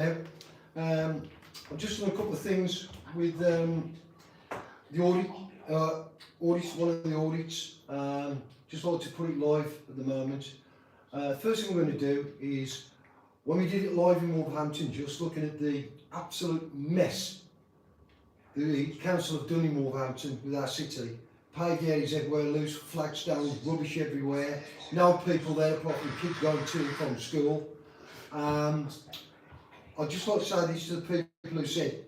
I've just done a couple of things with the audit. Audits, one of the audits. Just like to put it live at the moment. First thing we're going to do is, when we did it live in Wolverhampton, just looking at the absolute mess the council have done in Wolverhampton with our city. Paved areas everywhere, loose flagstones, rubbish everywhere, no people there apart from kids going to and from school. I'd just like to say this to the people who said,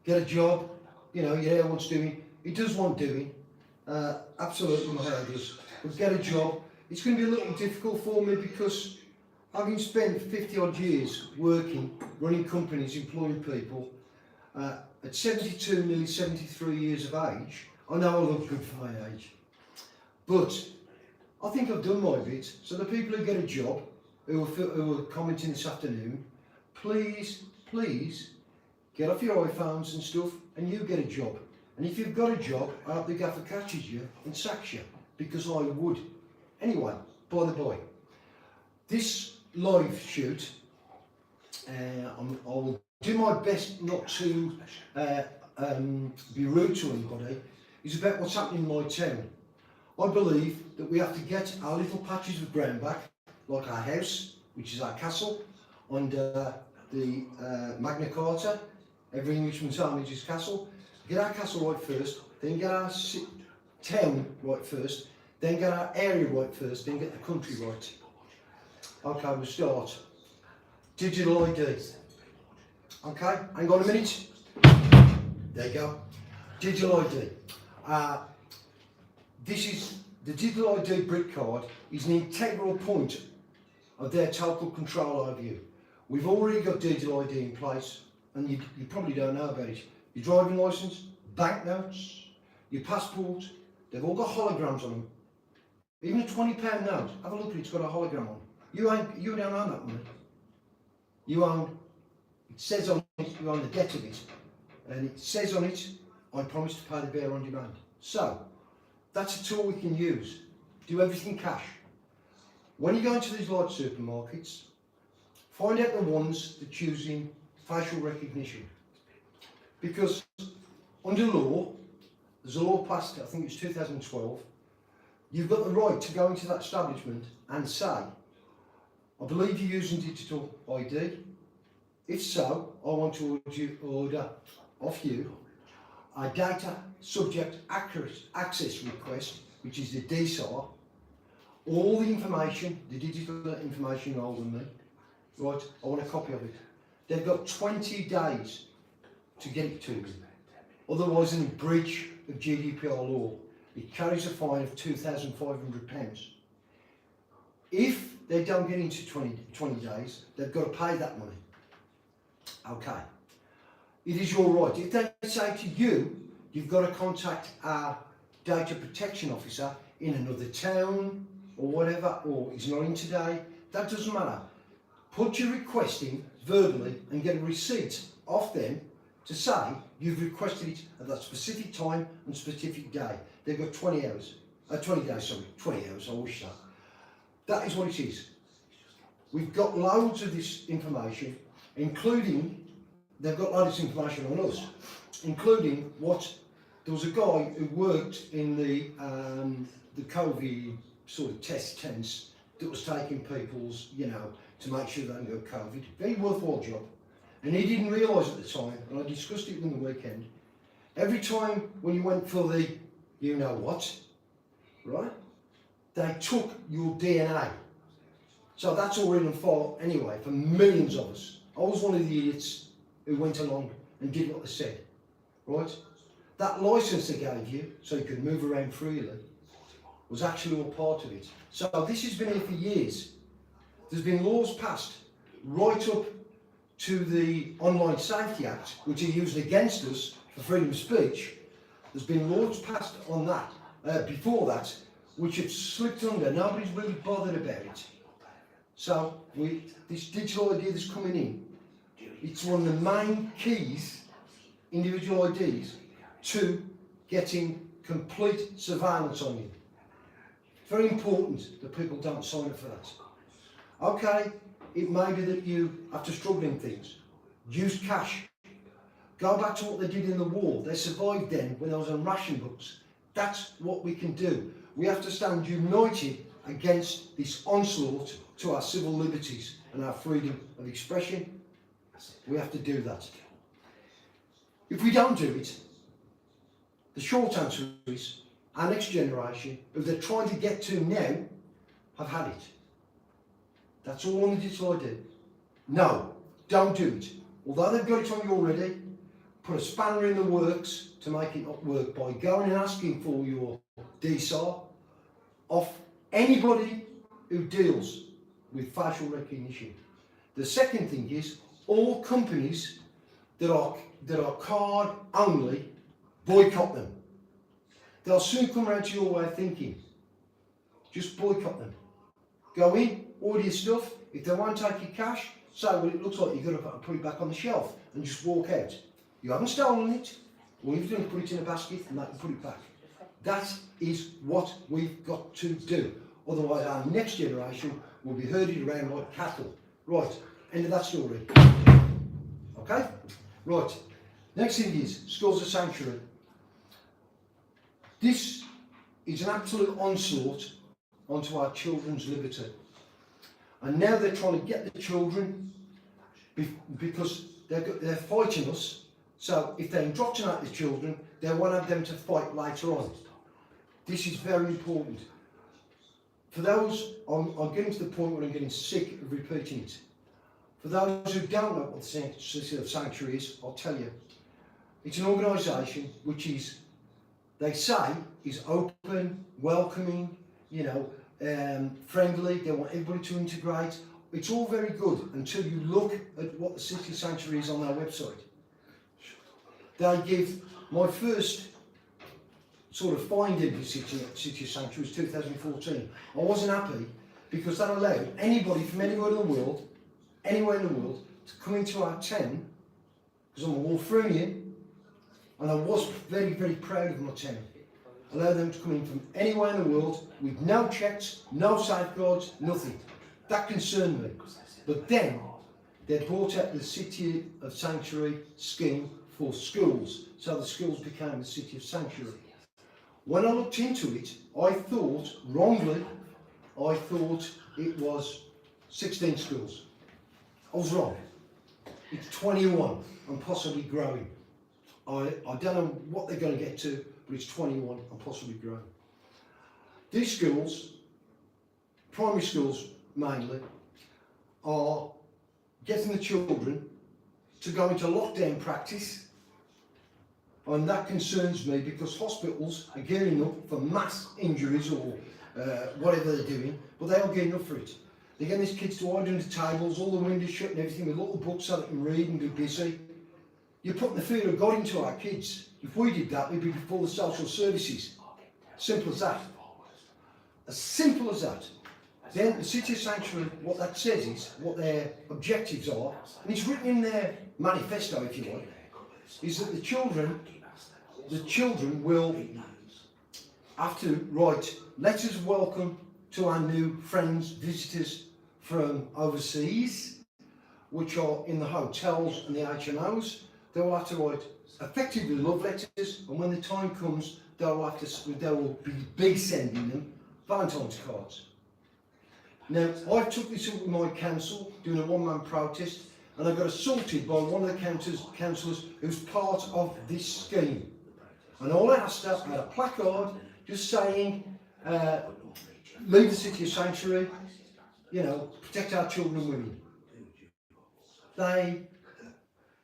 get a job, you know, your hair wants doing. It does want doing, absolutely my hair does. But get a job. It's going to be a little difficult for me because having spent 50 odd years working, running companies, employing people, at 72, nearly 73 years of age, I know I look good for my age. But I think I've done my bit. So the people who get a job, who are commenting this afternoon, please get off your iPhones and stuff and you get a job. And if you've got a job, I hope the gaffer catches you and sacks you, because I would. Anyway, by the by, this live shoot, I will do my best not to be rude to anybody, is about what's happening in my town. I believe that we have to get our little patches of ground back, like our house, which is our castle, under the Magna Carta, every Englishman's home is his castle. Get our castle right first, then get our town right first, then get our area right first, then get the country right. Okay, we'll start. Digital ID. Okay, hang on a minute. There you go. Digital ID. This is the digital ID brick card is an integral point of their total control over you. We've already got digital ID in place, and you probably don't know about it. Your driving licence, banknotes, your passport, they've all got holograms on them. Even a £20 note, have a look at it, it's got a hologram on. You don't own that money. You own, it says on it, you own the debt of it. And it says on it, I promise to pay the bearer on demand. So, that's a tool we can use. Do everything cash. When you go into these large supermarkets, find out the ones that are using facial recognition. Because under law, there's a law passed, I think it's 2012, you've got the right to go into that establishment and say, I believe you're using digital ID. If so, I want to order off you a data subject access request, which is the DSAR, all the information, the digital information you hold on me, right, I want a copy of it. They've got 20 days to get it to me. Otherwise, in breach of GDPR law, it carries a fine of £2,500. If they don't get into 20 days, they've got to pay that money. Okay. It is your right. If they say to you, you've got to contact our data protection officer in another town or whatever, or he's not in today, that doesn't matter. Put your request in verbally and get a receipt off them to say you've requested it at that specific time and specific day. They've got 20 hours. 20 days, sorry, 20 hours, I wish that. That is what it is. We've got loads of this information, including, they've got loads of information on us, including what, there was a guy who worked in the COVID sort of test tents that was taking people's, you know, to make sure they don't go COVID. Very worthwhile job. And he didn't realise at the time, and I discussed it with him the weekend, every time when you went for the you know what, right, they took your DNA. So that's already on file anyway for millions of us. I was one of the idiots who went along and did what they said, right? That licence they gave you, so you could move around freely, was actually all part of it. So this has been here for years. There's been laws passed right up to the Online Safety Act, which are used against us for freedom of speech. There's been laws passed on that, before that, which have slipped under. Nobody's really bothered about it. So this digital ID that's coming in, it's one of the main keys, individual IDs, to getting complete surveillance on you. Very important that people don't sign up for that. Okay, it may be that you have to struggle in things. use cash. Go back to what they did in the war. They survived then when they was on ration books. That's what we can do. We have to stand united against this onslaught to our civil liberties and our freedom of expression. We have to do that. If we don't do it, the short answer is our next generation, who they're trying to get to now, have had it. That's all on the digital ID. No, don't do it. Although they've got it on you already, put a spanner in the works to make it not work by going and asking for your DSAR off anybody who deals with facial recognition. The second thing is all companies that are card only, boycott them. They'll soon come around to your way of thinking. Just boycott them. Go in, order your stuff. If they won't take your cash, say, well, it looks like you've got to put it back on the shelf and just walk out. You haven't stolen it. All you've done is put it in a basket and they can put it back. That is what we've got to do. Otherwise, our next generation will be herded around like cattle. Right, end of that story. Okay? Right. Next thing is schools are sanctuary. This is an absolute onslaught onto our children's liberty. And now they're trying to get the children because they're fighting us. So if they indoctrinate the children, they won't have them to fight later on. This is very important. For those, I'm getting to the point where I'm getting sick of repeating it. For those who don't know what the City of Sanctuary is, I'll tell you. It's an organisation which is, they say, is open, welcoming, friendly. They want everybody to integrate. It's all very good until you look at what the City of Sanctuary is on their website. They give, my first sort of finding of the City of Sanctuary was 2014. I wasn't happy because that allowed anybody from anywhere in the world, to come into our town, because I'm a Wolfrunian, and I was very, very proud of my town. Allow them to come in from anywhere in the world with no checks, no safeguards, nothing. That concerned me. But then they brought out the City of Sanctuary scheme for schools, so the schools became the City of Sanctuary. When I looked into it, I thought, wrongly, it was 16 schools. I was wrong. It's 21 and possibly growing. I don't know what they're going to get to, but it's 21 and possibly growing. These schools, primary schools mainly, are getting the children to go into lockdown practice, and that concerns me because hospitals are gearing up for mass injuries or whatever they're doing, but they are gearing up for it. They're getting these kids to hide under tables, all the windows shut and everything, with little books so they can read and be busy. You're putting the fear of God into our kids. If we did that, we'd be before the social services. Simple as that. As simple as that. Then the City of Sanctuary, what that says is, what their objectives are, and it's written in their manifesto, if you like, is that the children will have to write letters of welcome to our new friends, visitors from overseas, which are in the hotels and the HMOs. They will have to write effectively love letters, and when the time comes, they will be sending them Valentine's cards. Now, I took this up with my council, doing a one-man protest, and I got assaulted by one of the councillors who's part of this scheme. And all I asked her, I had a placard just saying, leave the City of Sanctuary, protect our children and women. They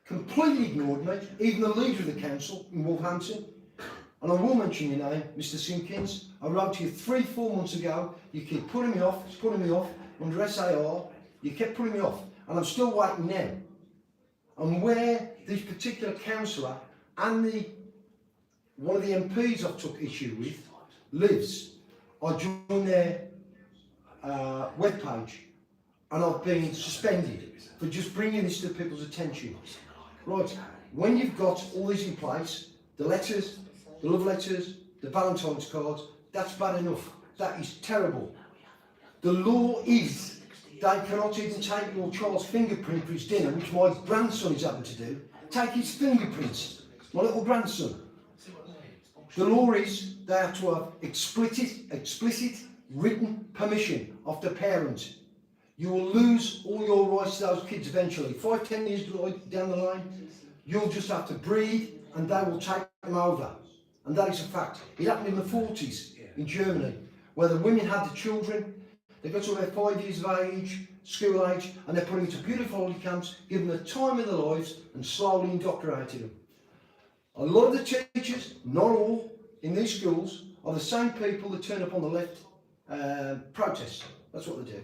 completely ignored me, even the leader of the council in Wolverhampton. And I will mention your name, Mr. Simpkins. I wrote to you 3-4 months ago. You keep putting me off, under SAR. You kept putting me off. And I'm still waiting now. And where this particular councillor and one of the MPs I took issue with lives, I joined their webpage, and I've been suspended for just bringing this to people's attention. Right, when you've got all these in place, the letters, the love letters, the Valentine's cards, that's bad enough. That is terrible. The law is They cannot even take your child's fingerprint for his dinner, which my grandson is having to do. Take his fingerprints, my little grandson. The law is they have to have explicit written permission of the parent. You will lose all your rights to those kids eventually. 5, 10 years down the line, you'll just have to breed and they will take them over. And that is a fact. It happened in the 40s in Germany, where the women had the children. They got to about 5 years of age, school age, and they're put into beautiful holiday camps, give them the time of their lives, and slowly indoctrinated them. A lot of the teachers, not all, in these schools, are the same people that turn up on the left protests. That's what they do.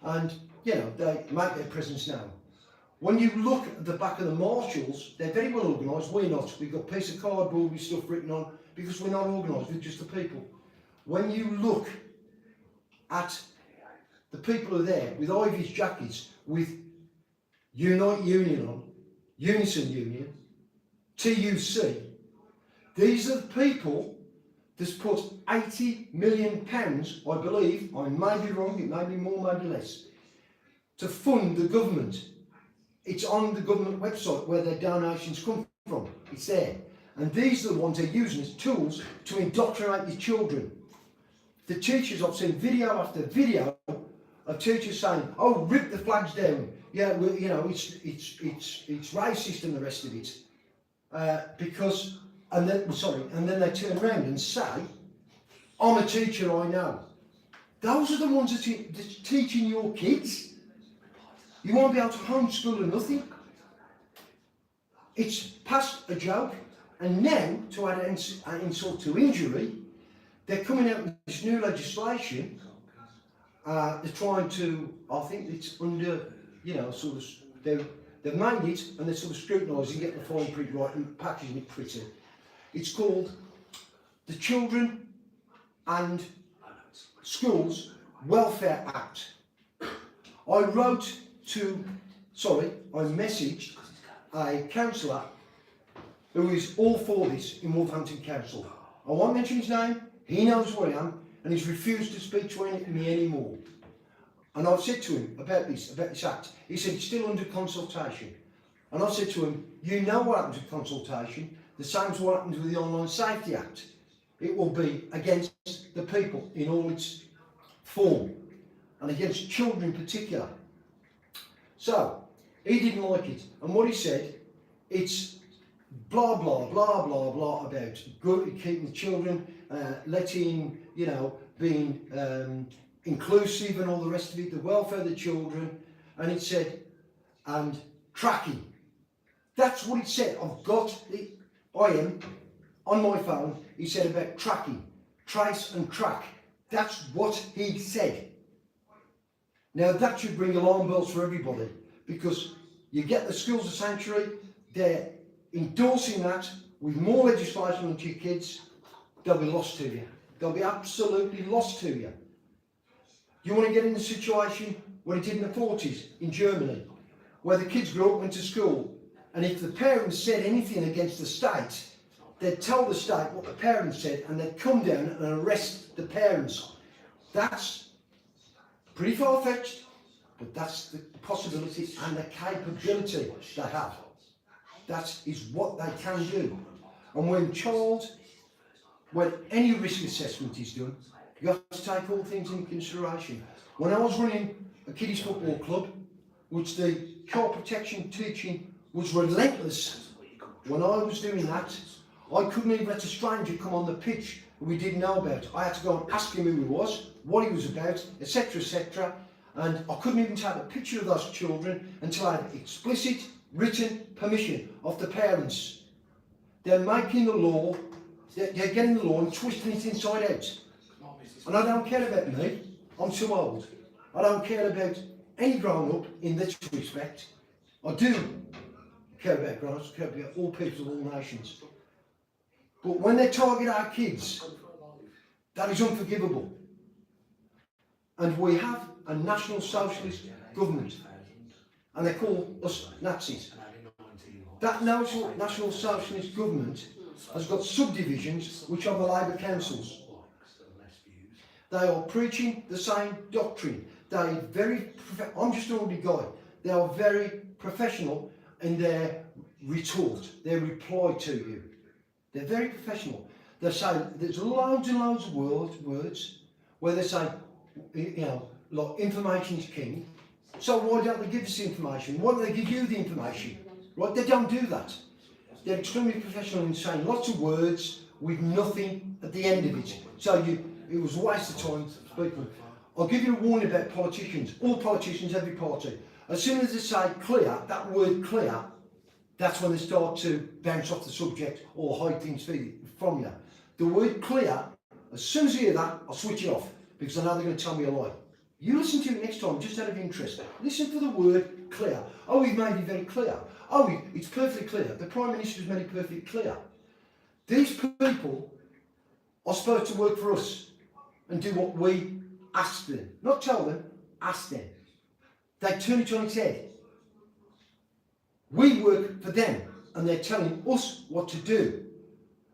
And, you know, they make their presence known. When you look at the back of the marshals, they're very well organised. We're not. We've got a piece of cardboard with stuff written on because we're not organised with just the people. When you look at the people who are there with Ivy's jackets, with Unite Union on, Unison Union, TUC, these are the people that's put £80 million, I believe, I may be wrong, it may be more, maybe less, to fund the government. It's on the government website where their donations come from. It's there. And these are the ones they're using as tools to indoctrinate your children. The teachers, I've seen video after video of teachers saying, "Oh, rip the flags down. Yeah, well, you know, it's racist and the rest of it." And then they turn around and say, "I'm a teacher, I know." Those are the ones that's teaching your kids. You won't be able to homeschool or nothing. It's past a joke, and now, to add insult to injury, they're coming out with this new legislation. They're trying to, I think it's under, you know, sort of, they've made it and they're sort of scrutinising, getting the fine print right and packaging it pretty. It's called the Children and Schools Welfare Act. I messaged a councillor who is all for this in Wolverhampton Council. I won't mention his name, he knows who I am, and he's refused to speak to me anymore. And I've said to him about this act. He said it's still under consultation. And I said to him, you know what happens with consultation, the same as what happens with the Online Safety Act. It will be against the people in all its form, and against children in particular. So, he didn't like it, and what he said, it's blah, blah, blah, blah, blah about good, keeping the children, letting, you know, being inclusive and all the rest of it, the welfare of the children, and it said, and tracking. That's what it said. I've got it, I am, on my phone, he said about tracking, trace and track. That's what he said. Now that should bring alarm bells for everybody, because you get the schools of sanctuary, they're endorsing that with more legislation onto your kids, they'll be lost to you. They'll be absolutely lost to you. You want to get in the situation what it did in the 40s in Germany, where the kids grew up, went to school, and if the parents said anything against the state, they'd tell the state what the parents said, and they'd come down and arrest the parents. That's pretty far-fetched, but that's the possibility and the capability they have. That is what they can do. And when any risk assessment is done, you have to take all things into consideration. When I was running a kiddies football club, which the child protection teaching was relentless, when I was doing that, I couldn't even let a stranger come on the pitch who we didn't know about. I had to go and ask him who he was, what he was about, etc., etc. And I couldn't even take a picture of those children until I had explicit written permission of the parents. They're making the law, they're getting the law and twisting it inside out. And I don't care about me, I'm too old. I don't care about any grown-up in this respect. I do care about grown-ups, I care about all people of all nations. But when they target our kids, that is unforgivable. And we have a National Socialist government, and they call us Nazis. That National Socialist government has got subdivisions which are the Labour councils. They are preaching the same doctrine. I'm just an ordinary guy. They are very professional in their retort, their reply to you. They're very professional. They say, there's loads and loads of words where they say, like information is king. So why don't they give us the information? Why don't they give you the information? Right? They don't do that. They're extremely professional in saying lots of words with nothing at the end of it. So it was a waste of time speaking. I'll give you a warning about politicians. All politicians, every party. As soon as they say clear, that word clear, that's when they start to bounce off the subject or hide things from you. The word clear, as soon as I hear that, I'll switch it off because I know they're going to tell me a lie. You listen to it next time, just out of interest. Listen for the word clear. Oh, we've made it very clear. Oh, it's perfectly clear. The Prime Minister has made it perfectly clear. These people are supposed to work for us and do what we ask them. Not tell them, ask them. They turn it on its head. We work for them and they're telling us what to do.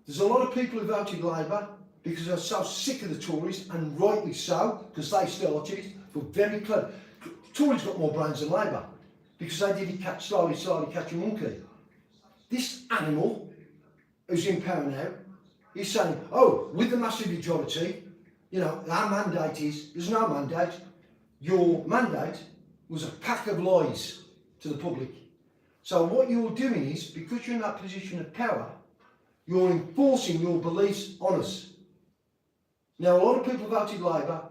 There's a lot of people who voted Labour because they're so sick of the Tories, and rightly so, because they started it, but very clever. Tories got more brains than Labour because they did it slowly catch a monkey. This animal who's in power now is saying, oh, with the massive majority, our mandate is, there's no mandate. Your mandate was a pack of lies to the public. So what you're doing is, because you're in that position of power, you're enforcing your beliefs on us. Now, a lot of people voted Labour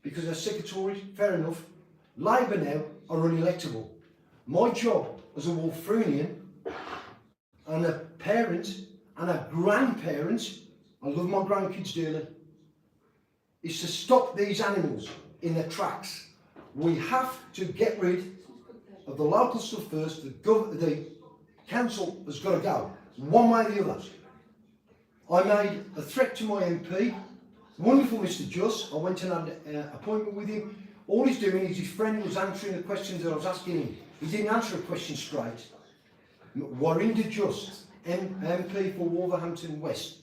because they're sick of Tories, fair enough. Labour now are unelectable. My job as a Wolfrunian and a parent and a grandparent, I love my grandkids dearly, is to stop these animals in their tracks. We have to get rid of the local stuff first. The council has got to go, one way or the other. I made a threat to my MP, wonderful Mr. Juss. I went and had an appointment with him. All he's doing is his friend was answering the questions that I was asking him. He didn't answer a question straight. Warrinder Juss, MP for Wolverhampton West.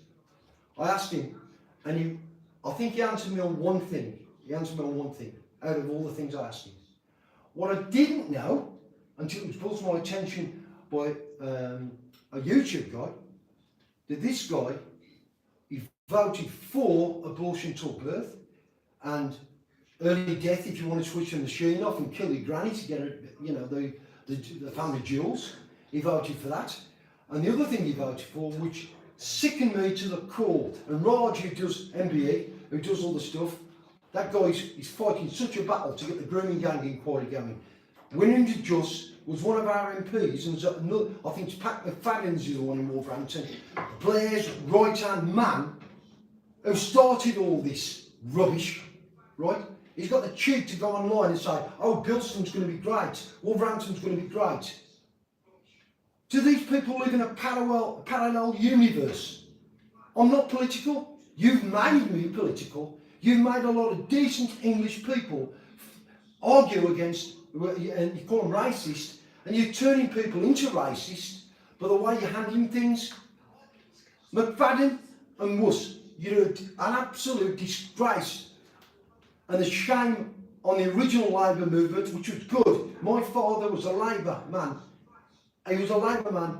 I asked him, and I think he answered me on one thing. He answered me on one thing out of all the things I asked him. What I didn't know, until it was brought to my attention by a YouTube guy, that this guy, he voted for abortion till birth and early death if you want to switch the machine off and kill your granny to get the family jewels. He voted for that. And the other thing he voted for, which sickened me to the core, and Raj, who does MBE, who does all the stuff, that guy is fighting such a battle to get the grooming gang inquiry going. Warrinder Juss was one of our MPs, and there's another, I think it's Pat McFadden's the one in Wolverhampton, Blair's right-hand man, who started all this rubbish, right? He's got the cheek to go online and say, oh, Bilston's going to be great, Wolverhampton's going to be great. Do these people live in a parallel universe? I'm not political. You've made me political. You've made a lot of decent English people argue against, and you call them racist, and you're turning people into racist by the way you're handling things. McFadden and Wuss, you're an absolute disgrace and a shame on the original Labour movement, which was good. My father was a Labour man. He was a Labour man.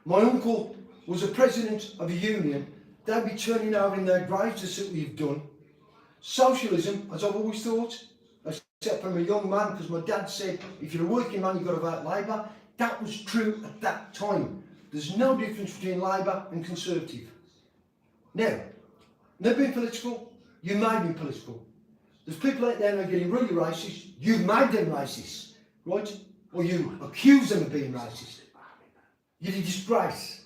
My uncle was a president of a union. They'd be turning over in their graves to see what you've done. Socialism, as I've always thought, except from a young man, because my dad said, if you're a working man, you've got to vote Labour. That was true at that time. There's no difference between Labour and Conservative. Now, never been political, you made me political. There's people out there who are getting really racist, you've made them racist, right? Or you accuse them of being racist. You're a disgrace.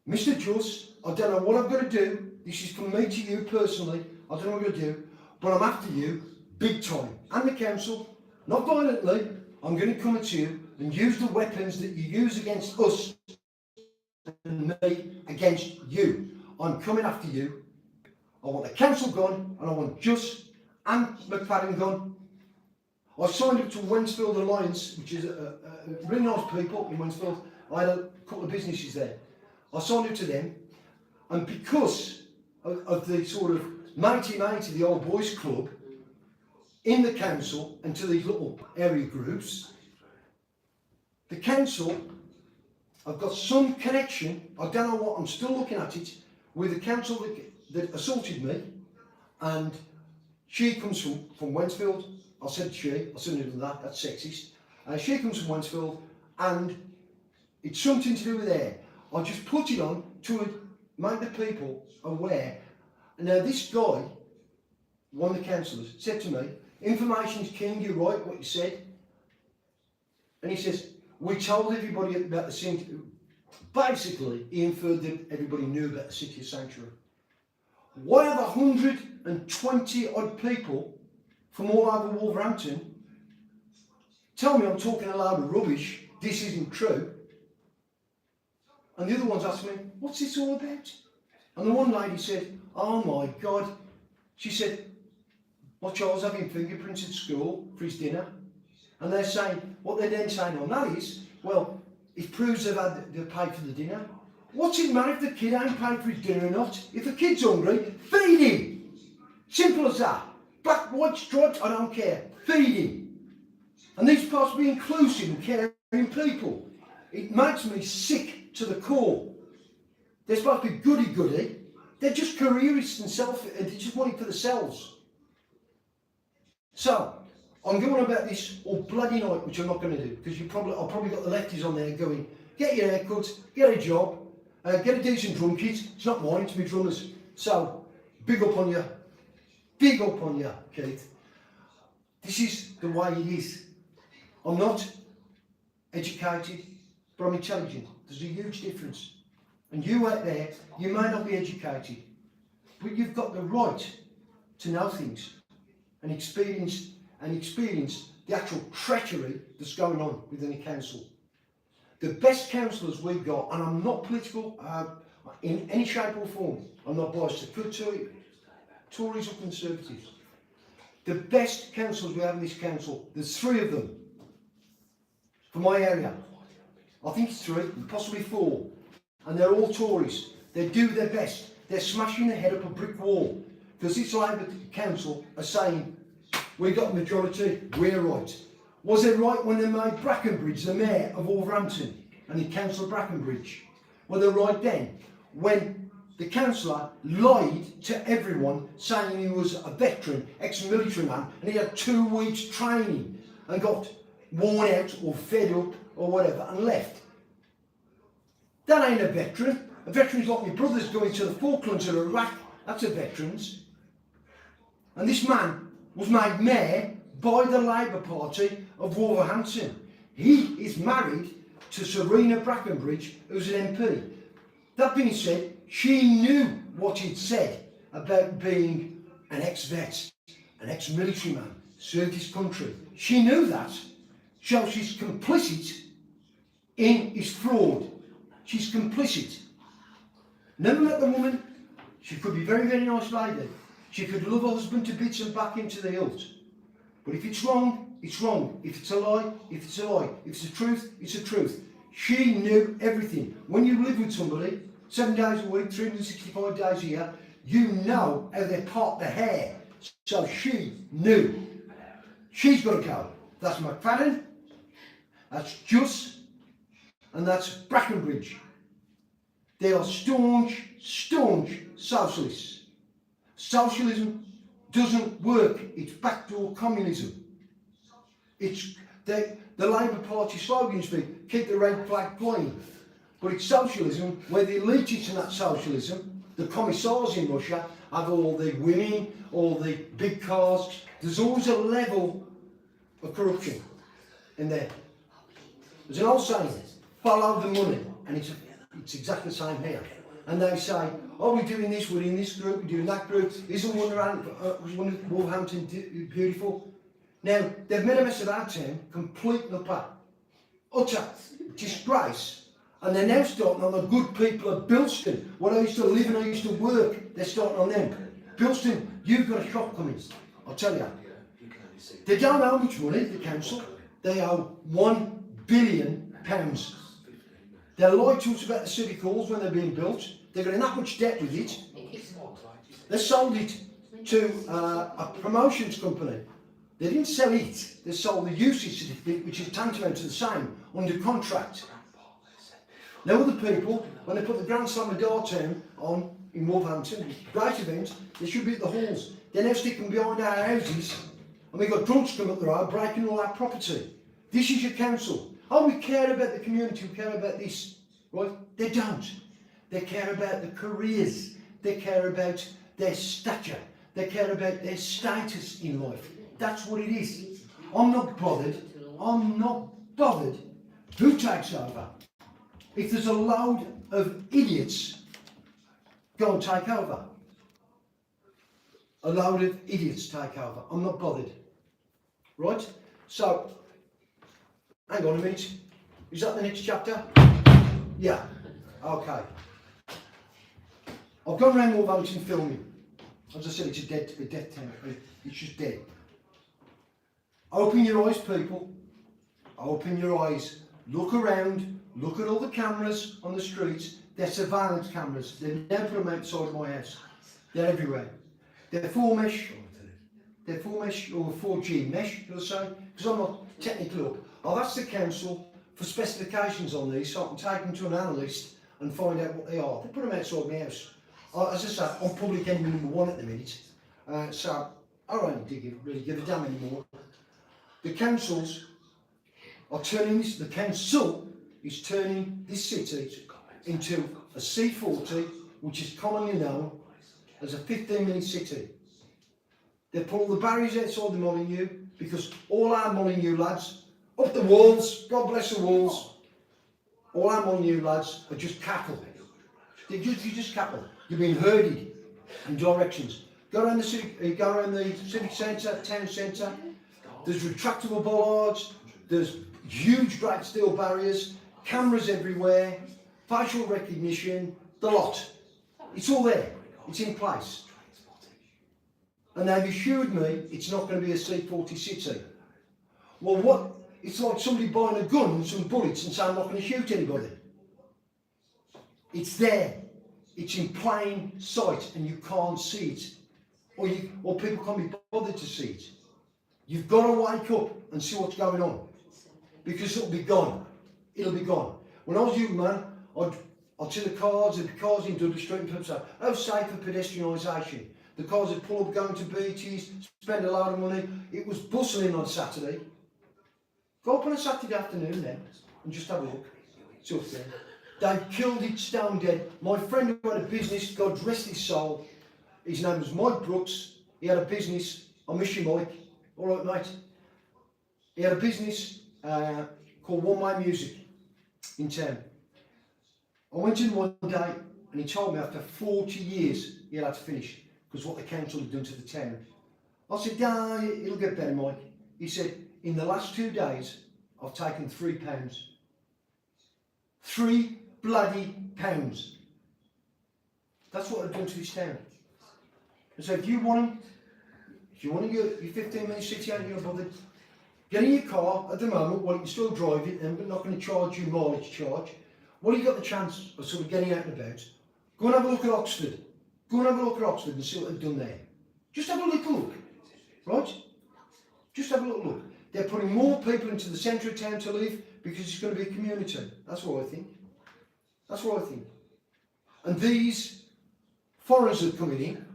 Mr. Juss, I don't know what I've got to do. This is from me to you personally. I don't know what I'm going to do, but I'm after you big time. And the council, not violently, I'm going to come at you and use the weapons that you use against us and me against you. I'm coming after you. I want the council gone, and I want Juss and McFadden gone. I signed up to Wensfield Alliance, which is really nice people in Wensfield. I had a couple of businesses there. I signed up to them, and because of the sort of matey, the old boys club, in the council and to these little area groups. The council have got some connection, I don't know what, I'm still looking at it, with the council that assaulted me, and she comes from Wensfield. I said she, I shouldn't have done that, that's sexist. She comes from Wensfield, and it's something to do with her. I just put it on to make the people aware. Now this guy, one of the councillors, said to me, information's king, you're right, what you said. And he says, we told everybody about the scene. Basically, he inferred that everybody knew about the City of Sanctuary. Why are the 120 odd people from all over Wolverhampton tell me I'm talking a load of rubbish, this isn't true? And the other ones asked me, what's this all about? And the one lady said, oh my God. She said, my child's having fingerprints at school for his dinner. And they're saying, what they're then saying on that is, well, it proves they've paid for the dinner. What's it matter if the kid ain't paid for his dinner or not? If the kid's hungry, feed him. Simple as that. Black, white, striped, I don't care. Feed him. And these are supposed to be inclusive and caring people. It makes me sick to the core. They're supposed to be goody-goody. They're just careerists and they just want it for themselves. So, I'm going on about this all bloody night, which I'm not going to do, because I've probably got the lefties on there going, get your haircut, get a job, get a decent drum kit. It's not mine, it's my drummers. So, big up on you, Keith. This is the way it is. I'm not educated, but I'm intelligent. There's a huge difference. And you out there, you may not be educated, but you've got the right to know things and experience the actual treachery that's going on within the council. The best councillors we've got, and I'm not political in any shape or form, I'm not biased to Tories or Conservatives. The best councillors we have in this council, there's 3 of them from my area. I think it's 3, possibly 4, and they're all Tories. They do their best. They're smashing their head up a brick wall because this Labour council are saying, we got a majority, we're right. Was it right when they made Brackenbridge the mayor of Wolverhampton and the council of Brackenbridge? Were they right then? When the councillor lied to everyone saying he was a veteran, ex-military man, and he had 2 weeks training and got worn out or fed up or whatever and left. That ain't a veteran. A veteran's like my brother's going to the Falklands or Iraq. That's a veteran's. And this man was made mayor by the Labour Party of Wolverhampton. He is married to Serena Brackenbridge, who's an MP. That being said, she knew what he'd said about being an ex-vet, an ex-military man, served his country. She knew that. So she's complicit in his fraud. She's complicit. Never met the woman. She could be a very, very nice lady. She could love her husband to bits and back into the hilt. But if it's wrong, it's wrong. If it's a lie, if it's a lie. If it's the truth, it's the truth. She knew everything. When you live with somebody, 7 days a week, 365 days a year, you know how they part their hair. So she knew. She's got to go. That's McFadden, that's Juss, and that's Brackenbridge. They are staunch socialists. Socialism doesn't work. It's backdoor communism. It's the Labour Party slogan used to be, keep the red flag flying. But it's socialism where the elitists in that socialism, the commissars in Russia, have all the women, all the big cars. There's always a level of corruption in there. There's an old saying, follow the money, and it's exactly the same here. And they say, oh, we're doing this, we're in this group, we're doing that group. Isn't Wolverhampton beautiful? Now, they've made a mess of our town, complete and utter disgrace. And they're now starting on the good people of Bilston, where I used to live and I used to work. They're starting on them. Bilston, you've got a shop coming, I'll tell you. They don't owe much money, the council. They owe £1 billion. They lied to us about the civic halls when they're being built. They got in that much debt with it. They sold it to a promotions company. They didn't sell it, they sold the usage certificate, which is tantamount to the same, under contract. Now other people, when they put the Grand Slam of Dartown on in Wolverhampton, great event, they should be at the halls. They now stick them behind our houses, and we've got drunks come up the road breaking all our property. This is your council. Oh, we care about the community, we care about this. Right? They don't. They care about the careers. They care about their stature. They care about their status in life. That's what it is. I'm not bothered. I'm not bothered who takes over. If there's a load of idiots, go and take over. A load of idiots take over. I'm not bothered. Right? So, hang on a minute. Is that the next chapter? Yeah. Okay. I've gone around Wolverhampton filming. As I said, it's a death town. It's just dead. Open your eyes, people. Open your eyes. Look around. Look at all the cameras on the streets. They're surveillance cameras. They've never put them outside my house. They're everywhere. They're 4 mesh. They're 4 mesh or 4G mesh, you'll say, because I'm not technically up. I've asked the council for specifications on these so I can take them to an analyst and find out what they are. They put them outside my house. As I say, I'm public enemy #1 at the minute, so I don't really give a damn anymore. The councils are turning this, the council is turning this city into a C40, which is commonly known as a 15-minute city. They put all the barriers outside the Molyneux because all our Molyneux lads, up the walls, God bless the walls, all our Molyneux lads are just cattle. You're just cattle. You're being herded in directions. Go around the civic centre, town centre. There's retractable bollards. There's huge great steel barriers. Cameras everywhere. Facial recognition. The lot. It's all there. It's in place. And they've assured me it's not going to be a C40 city. Well, what? It's like somebody buying a gun and some bullets and saying I'm not going to shoot anybody. It's there. It's in plain sight and you can't see it. Or people can't be bothered to see it. You've got to wake up and see what's going on. Because it'll be gone. It'll be gone. When I was a young man, I'd see the cars in Dudley Street and people say, oh, safe for pedestrianisation. The cars would pull up going to beaches, spend a lot of money. It was bustling on Saturday. Go up on a Saturday afternoon then and just have a look. It's up there. They've killed it stone dead. My friend who had a business, God rest his soul, his name was Mike Brooks. He had a business, I miss you Mike, alright mate. He had a business called One Way Music in town. I went in one day and he told me after 40 years he had to finish because what the council had done to the town. I said, yeah, it'll get better Mike. He said, in the last 2 days I've taken £3. £3 bloody pounds. That's what I've done to this town. And so if you want to get your 15-minute city out, you're bothered. Get in your car at the moment, well you can still drive it then, but not going to charge you mileage charge. Well, you got the chance of sort of getting out and about. Go and have a look at Oxford. Go and have a look at Oxford and see what they've done there. Just have a little look, right? Just have a little look. They're putting more people into the centre of town to live because it's going to be a community. That's what I think. That's what I think. And these foreigners that are coming in,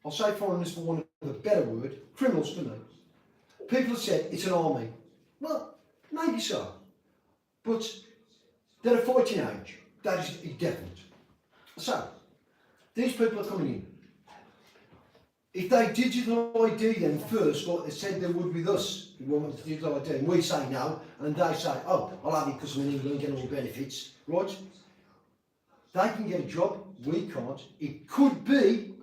I'll say foreigners for want of a better word, criminals to me. People have said it's an army. Well, maybe so. But they're a fighting age. That is definite. So, these people are coming in. If they digital ID them first, like they said they would with us, we want digital ID, and we say no, and they say, oh, I'll have it because I'm in England, get all the benefits, right? They can get a job, we can't. It could be,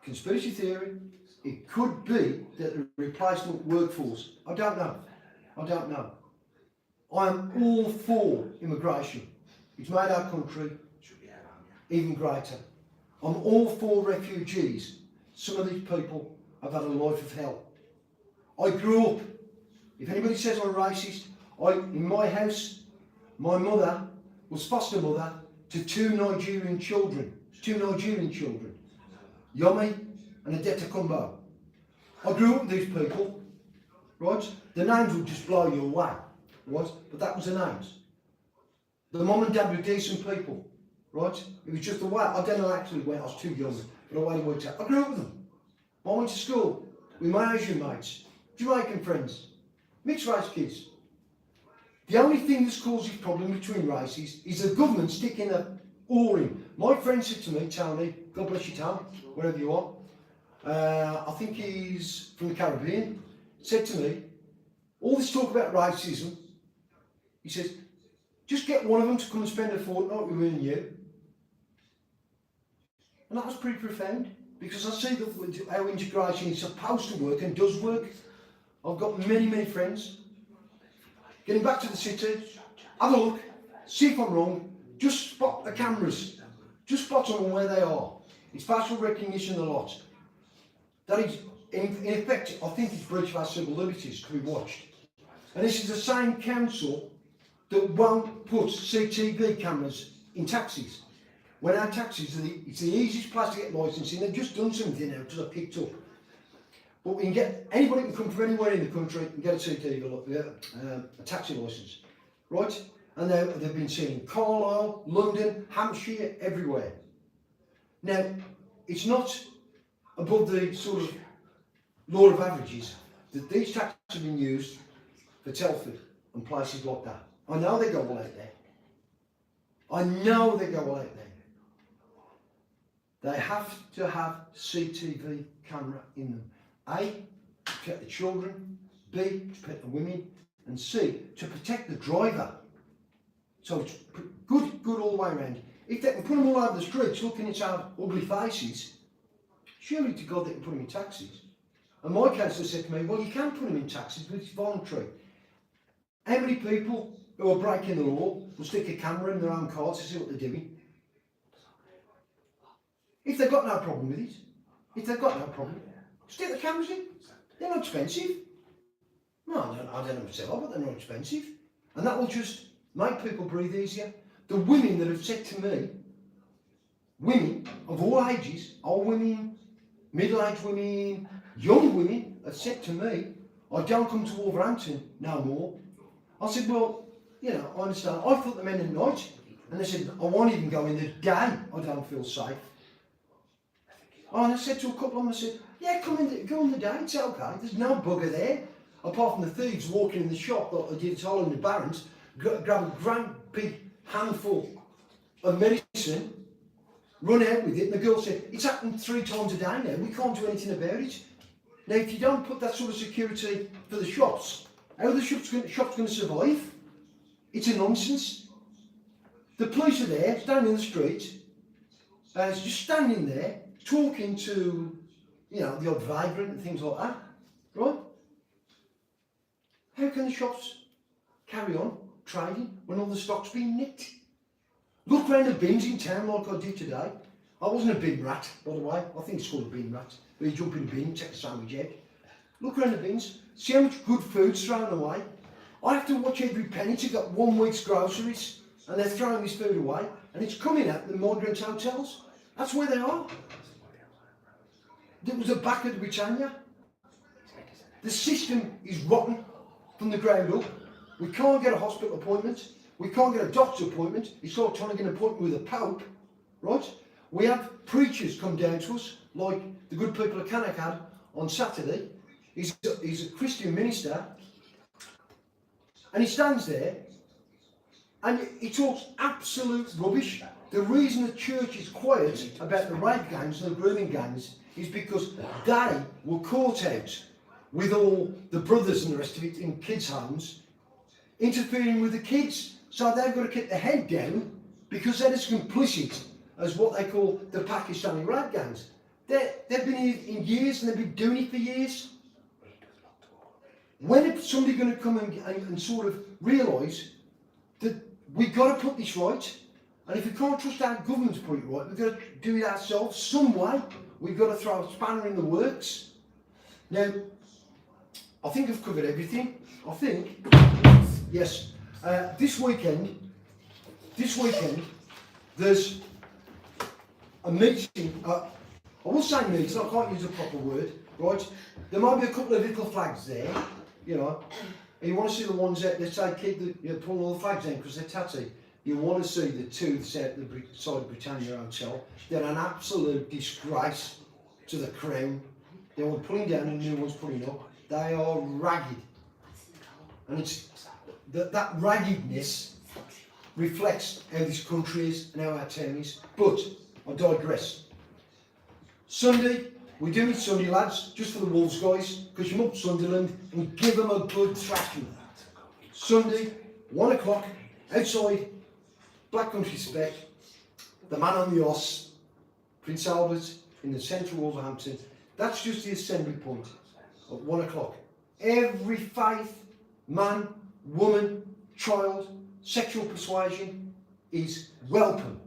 conspiracy theory, it could be that the replacement workforce, I don't know. I don't know. I am all for immigration. It's made our country even greater. I'm all for refugees. Some of these people have had a life of hell. I grew up, if anybody says I'm racist, in my house, my mother was foster mother to 2 Nigerian children. 2 Nigerian children. Yomi and Adeta Kumbo. I grew up with these people, right? The names would just blow you away, right? But that was the names. The mum and dad were decent people, right? It was just the way, I don't know actually when I was too young, but the way it worked out. I grew up with them. I went to school with my Asian mates, Jamaican friends, mixed race kids. The only thing that's caused this problem between races is the government sticking a oar in. My friend said to me, Tony, God bless you, Tom, wherever you are, I think he's from the Caribbean, said to me, all this talk about racism, he says, just get one of them to come and spend a fortnight with me and you. And that was pretty profound, because I see that how integration is supposed to work and does work. I've got many, many friends. Getting back to the city, have a look, see if I'm wrong, just spot the cameras, just spot them where they are. It's facial recognition a lot. That is, in effect, I think it's breach of our civil liberties to be watched. And this is the same council that won't put CCTV cameras in taxis. When our taxis are it's the easiest place to get licensing. They've just done something now because I picked up. But we can get, anybody can come from anywhere in the country and get a CCTV, a taxi licence, right? And they've been seen in Carlisle, London, Hampshire, everywhere. Now, it's not above the sort of law of averages that these taxis have been used for Telford and places like that. I know they go all out there. I know they go all out there. They have to have CCTV camera in them. A, to protect the children, B, to protect the women, and C, to protect the driver. So it's good all the way around. If they can put them all over the streets looking at our ugly faces, surely to God they can put them in taxis. And my counsellor said to me, well, you can put them in taxis, but it's voluntary. How many people who are breaking the law will stick a camera in their own car to see what they're doing? If they've got no problem with it, stick the cameras in. They're not expensive. No, I don't know what to say, but they're not expensive. And that will just make people breathe easier. The women that have said to me, women of all ages, old women, middle-aged women, young women, have said to me, I don't come to Wolverhampton no more. I said, well, you know, I understand. I thought the men at night. And they said, I won't even go in the day. I don't feel safe. Oh, and I said to a couple of them, I said, yeah, go on the day, it's okay. There's no bugger there. Apart from the thieves walking in the shop that I did told in the Barons, grab a great big handful of medicine, run out with it, and the girl said, it's happened 3 times a day now, we can't do anything about it. Now, if you don't put that sort of security for the shops, how are the shops going to survive? It's a nonsense. The police are there, standing in the street, just standing there, talking to, you know, the odd vagrant and things like that, right? How can the shops carry on trading when all the stock's being nicked? Look round the bins in town like I did today. I wasn't a bin rat, by the way. I think it's called a bin rat. Where you jump in a bin, take a sandwich out. Look round the bins, see how much good food's thrown away. I have to watch every penny to get 1 week's groceries, and they're throwing this food away, and it's coming out the migrant hotels. That's where they are. It was the back of the Britannia. The system is rotten from the ground up. We can't get a hospital appointment. We can't get a doctor's appointment. It's like trying to get an appointment with a pope, right? We have preachers come down to us, like the good people of Cannock had on Saturday. He's a Christian minister, and he stands there, and he talks absolute rubbish. The reason the church is quiet about the rape gangs and the grooming gangs is because they were caught out with all the brothers and the rest of it in kids' homes, interfering with the kids. So they've got to keep their head down because they're as complicit as what they call the Pakistani rape gangs. They've been here in years and they've been doing it for years. When is somebody going to come and sort of realise that we've got to put this right? And if we can't trust our government to put it right, we've got to do it ourselves some way. We've got to throw a spanner in the works. Now, I think I've covered everything. I think, yes, this weekend, there's a meeting, I will say meeting, I can't use a proper word, right? There might be a couple of little flags there, you know. And you want to see the ones that they say keep the pulling all the flags in because they're tatty. You want to see the two that's out the side of Britannia Hotel. They're an absolute disgrace to the crown. They're one pulling down and new ones pulling up. They are ragged, and it's that raggedness reflects how this country is and how our town is. But I digress. Sunday, we're doing it Sunday, lads, just for the Wolves guys, because you're up Sunderland and give them a good thrashing. Sunday, 1 o'clock, outside, Black Country Spec, the man on the horse, Prince Albert, in the centre of Wolverhampton. That's just the assembly point at 1 o'clock. Every faith, man, woman, child, sexual persuasion is welcome.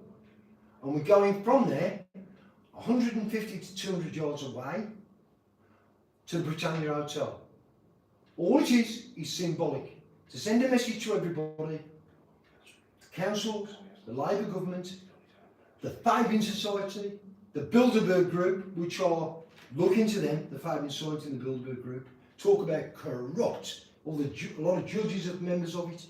And we're going from there 150 to 200 yards away to the Britannia Hotel. All it is symbolic. To send a message to everybody, the council, the Labour government, the Fabian Society, the Bilderberg Group, which are, look into them, the Fabian Society and the Bilderberg Group, talk about corrupt, a lot of judges are members of it,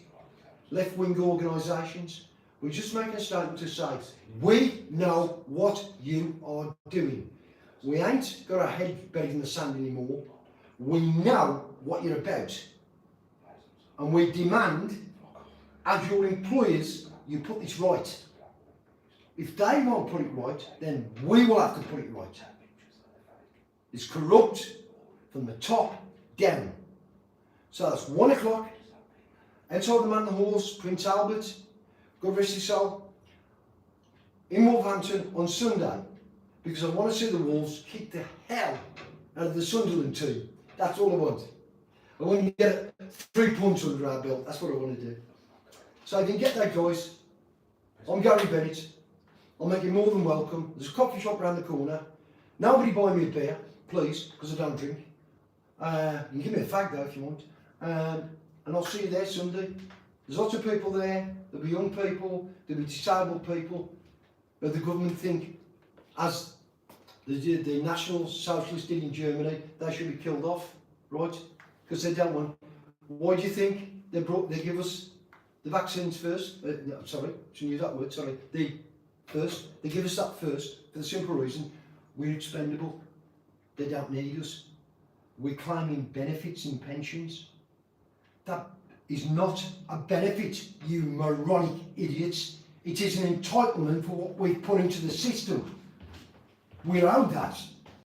left-wing organisations. We're just making a statement to say, we know what you are doing. We ain't got our head buried in the sand anymore. We know what you're about. And we demand, as your employers, you put this right. If they won't put it right, then we will have to put it right. It's corrupt from the top down. So that's 1 o'clock. Outside the Man on the Horse, Prince Albert, God rest his soul, in Wolverhampton on Sunday, because I want to see the Wolves kick the hell out of the Sunderland team. That's all I want. I want to get 3 points under our belt. That's what I want to do. So if you can get that, guys, I'm Gary Bennett. I'll make you more than welcome. There's a coffee shop around the corner. Nobody buy me a beer, please, because I don't drink. You can give me a fag though if you want. And I'll see you there Sunday. There's lots of people there. There'll be young people, there'll be disabled people. But the government think, as the National Socialists did in Germany, they should be killed off, right? Because they don't want. Why do you think they give us the vaccines first? Sorry, shouldn't use that word. Sorry, they give us that first for the simple reason we're expendable. They don't need us. We're claiming benefits and pensions. That is not a benefit, you moronic idiots. It is an entitlement for what we've put into the system. We're owed that.